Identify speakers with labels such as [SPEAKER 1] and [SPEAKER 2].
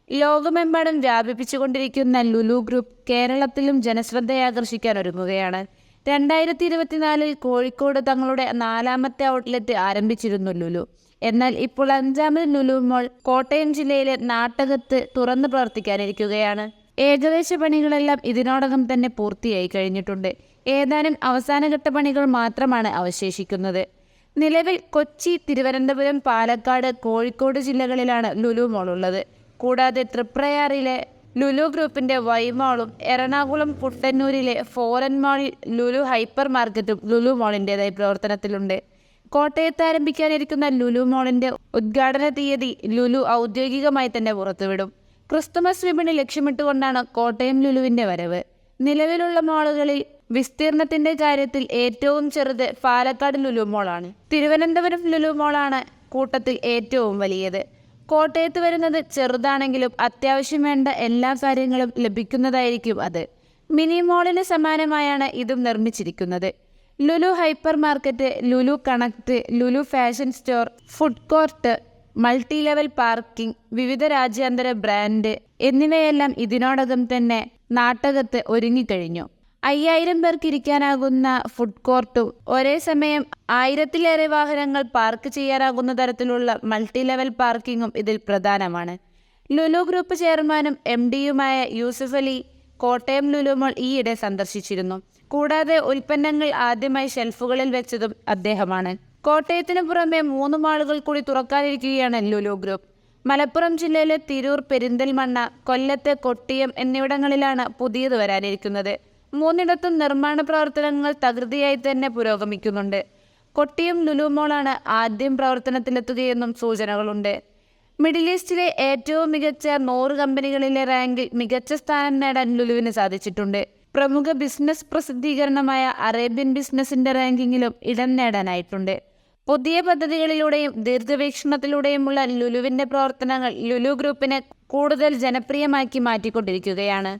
[SPEAKER 1] ലോകമെമ്പാടും വ്യാപിപ്പിച്ചുകൊണ്ടിരിക്കുന്ന ലുലു ഗ്രൂപ്പ് കേരളത്തിലും ജനശ്രദ്ധയാകർഷിക്കാൻ ഒരുങ്ങുകയാണ്. 2024 കോഴിക്കോട് തങ്ങളുടെ 4ാമത്തെ ഔട്ട്ലെറ്റ് ആരംഭിച്ചിരുന്നു ലുലു. എന്നാൽ ഇപ്പോൾ 5ാമത് ലുലു മോൾ കോട്ടയം ജില്ലയിലെ നാട്ടകത്ത് തുറന്നു പ്രവർത്തിക്കാനിരിക്കുകയാണ്. ഏകദേശ പണികളെല്ലാം ഇതിനോടകം തന്നെ പൂർത്തിയായി കഴിഞ്ഞിട്ടുണ്ട്. ഏതാനും അവസാനഘട്ട പണികൾ മാത്രമാണ് അവശേഷിക്കുന്നത്. നിലവിൽ കൊച്ചി, തിരുവനന്തപുരം, പാലക്കാട്, കോഴിക്കോട് ജില്ലകളിലാണ് ലുലു മോൾ ഉള്ളത്. കൂടാതെ തൃപ്രയാറിലെ ലുലു ഗ്രൂപ്പിന്റെ വൈ മോളും എറണാകുളം പുട്ടന്നൂരിലെ ഫോറൻ മാളിൽ ലുലു ഹൈപ്പർ മാർക്കറ്റും ലുലു മോളിൻ്റെതായി പ്രവർത്തനത്തിലുണ്ട്. കോട്ടയത്ത് ആരംഭിക്കാനിരിക്കുന്ന ലുലു മോളിന്റെ ഉദ്ഘാടന തീയതി ലുലു ഔദ്യോഗികമായി തന്നെ പുറത്തുവിടും. ക്രിസ്തുമസ് വിപണി ലക്ഷ്യമിട്ടുകൊണ്ടാണ് കോട്ടയം ലുലുവിന്റെ വരവ്. നിലവിലുള്ള മാളുകളിൽ വിസ്തീർണത്തിന്റെ കാര്യത്തിൽ ഏറ്റവും ചെറുത് പാലക്കാട് ലുലു മോളാണ്. തിരുവനന്തപുരം ലുലു മോളാണ് കൂട്ടത്തിൽ ഏറ്റവും വലിയത്. കോട്ടയത്ത് വരുന്നത് ചെറുതാണെങ്കിലും അത്യാവശ്യം വേണ്ട എല്ലാ കാര്യങ്ങളും ലഭിക്കുന്നതായിരിക്കും അത്. മിനി മോളിന് സമാനമായാണ് ഇതും നിർമ്മിച്ചിരിക്കുന്നത്. Lulu hyper market, Lulu connect, Lulu fashion store, food court, multi level parking, വിവിധ രാജ്യാന്തര ബ്രാൻഡ് എന്നിവയെല്ലാം ഇതിനോടകം തന്നെ നാട്ടകത്ത് ഒരുങ്ങിക്കഴിഞ്ഞു. 5000 പേർക്ക് ഇരിക്കാനാകുന്ന ഫുഡ് കോർട്ടും ഒരേ സമയം 1000-ലേറെ വാഹനങ്ങൾ പാർക്ക് ചെയ്യാനാകുന്ന തരത്തിലുള്ള മൾട്ടി ലെവൽ പാർക്കിങ്ങും ഇതിൽ പ്രധാനമാണ്. ലുലു ഗ്രൂപ്പ് ചെയർമാനും MD-യുമായ യൂസഫ് അലി കോട്ടയം ലുലു മോൾ ഈയിടെ സന്ദർശിച്ചിരുന്നു. കൂടാതെ ഉൽപ്പന്നങ്ങൾ ആദ്യമായി ഷെൽഫുകളിൽ വെച്ചതും അദ്ദേഹമാണ്. കോട്ടയത്തിന് പുറമെ 3 മാളുകൾ കൂടി തുറക്കാനിരിക്കുകയാണ് ലുലു ഗ്രൂപ്പ്. മലപ്പുറം ജില്ലയിലെ തിരൂർ, പെരിന്തൽമണ്ണ, കൊല്ലത്ത്, കൊട്ടിയം എന്നിവിടങ്ങളിലാണ് പുതിയത് വരാനിരിക്കുന്നത്. 3ഇടത്തും നിർമ്മാണ പ്രവർത്തനങ്ങൾ തകൃതിയായി തന്നെ പുരോഗമിക്കുന്നുണ്ട്. കൊട്ടിയം ലുലു മോളാണ് ആദ്യം പ്രവർത്തനത്തിലെത്തുകയെന്നും സൂചനകളുണ്ട്. മിഡിൽ ഈസ്റ്റിലെ ഏറ്റവും മികച്ച 100 കമ്പനികളിലെ റാങ്കിൽ മികച്ച സ്ഥാനം നേടാൻ ലുലുവിന് സാധിച്ചിട്ടുണ്ട്. പ്രമുഖ ബിസിനസ് പ്രസിദ്ധീകരണമായ അറേബ്യൻ ബിസിനസിന്റെ റാങ്കിങ്ങിലും ഇടം നേടാനായിട്ടുണ്ട്. പുതിയ പദ്ധതികളിലൂടെയും ദീർഘവീക്ഷണത്തിലൂടെയുമുള്ള ലുലുവിന്റെ പ്രവർത്തനങ്ങൾ ലുലു ഗ്രൂപ്പിനെ കൂടുതൽ ജനപ്രിയമാക്കി മാറ്റിക്കൊണ്ടിരിക്കുകയാണ്.